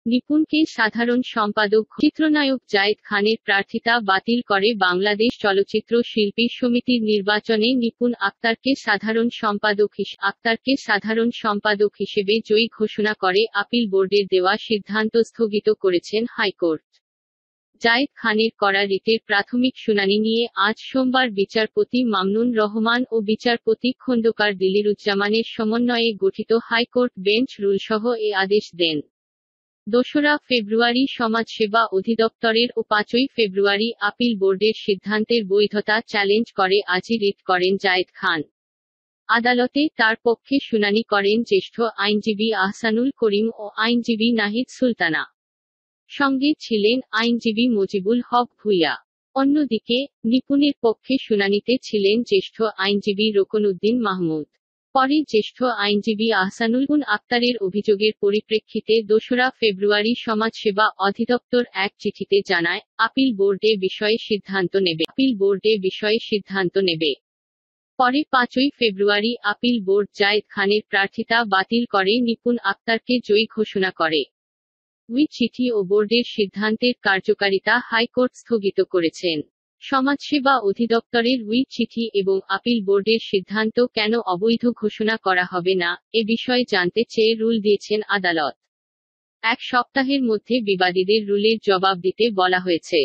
নিপুণকে সাধারণ সম্পাদক, চিত্রনায়ক জায়েদ খানের প্রার্থিতা বাতিল করে বাংলাদেশ চলচ্চিত্র শিল্পী সমিতির নির্বাচনে নিপুণ আক্তারকে সাধারণ সম্পাদক হিসেবে জয়ী ঘোষণা করে আপিল বোর্ডের দেওয়া সিদ্ধান্ত স্থগিত করেছেন হাইকোর্ট। জায়েদ খানের করা রিটের প্রাথমিক শুনানি নিয়ে আজ সোমবার বিচারপতি মামুনুর রহমান ও বিচারপতি খোন্দকার দিলিরুজ্জামানের সমন্বয়ে গঠিত হাইকোর্ট বেঞ্চ রুলসহ এ আদেশ দেন। ২রা ফেব্রুয়ারি সমাজসেবা অধিদপ্তরের ও ৫ই ফেব্রুয়ারি আপিল বোর্ডের সিদ্ধান্তের বৈধতা চ্যালেঞ্জ করে আজই রিট করেন জায়েদ খান। আদালতে তার পক্ষে শুনানি করেন জ্যেষ্ঠ আইনজীবী আহসানুল করিম ও আইনজীবী নাহিদ সুলতানা। সঙ্গে ছিলেন আইনজীবী মজিবুল হক ভূঁইয়া। অন্যদিকে, নিপুণের পক্ষে শুনানিতে ছিলেন জ্যেষ্ঠ আইনজীবী রোকনউদ্দিন মাহমুদ। পরে জ্যেষ্ঠ আইনজীবী আহসানুল আক্তারের অভিযোগের পরিপ্রেক্ষিতে ২রা ফেব্রুয়ারি সমাজসেবা অধিদপ্তর এক চিঠিতে জানায়, আপিল বোর্ডে বিষয়ে সিদ্ধান্ত নেবে। পরে ৫ই ফেব্রুয়ারি আপিল বোর্ড জায়েদ খানের প্রার্থিতা বাতিল করে নিপুণ আক্তারকে জয়ী ঘোষণা করে। ওই চিঠি ও বোর্ডের সিদ্ধান্তের কার্যকারিতা হাইকোর্ট স্থগিত করেছেন। সমাজসেবা অধিদপ্তরের ওই চিঠি এবং আপিল বোর্ডের সিদ্ধান্ত কেন অবৈধ ঘোষণা করা হবে না, এ বিষয়ে জানতে চেয়ে রুল দিয়েছেন আদালত। ১ সপ্তাহের মধ্যে বিবাদীদের রুলের জবাব দিতে বলা হয়েছে।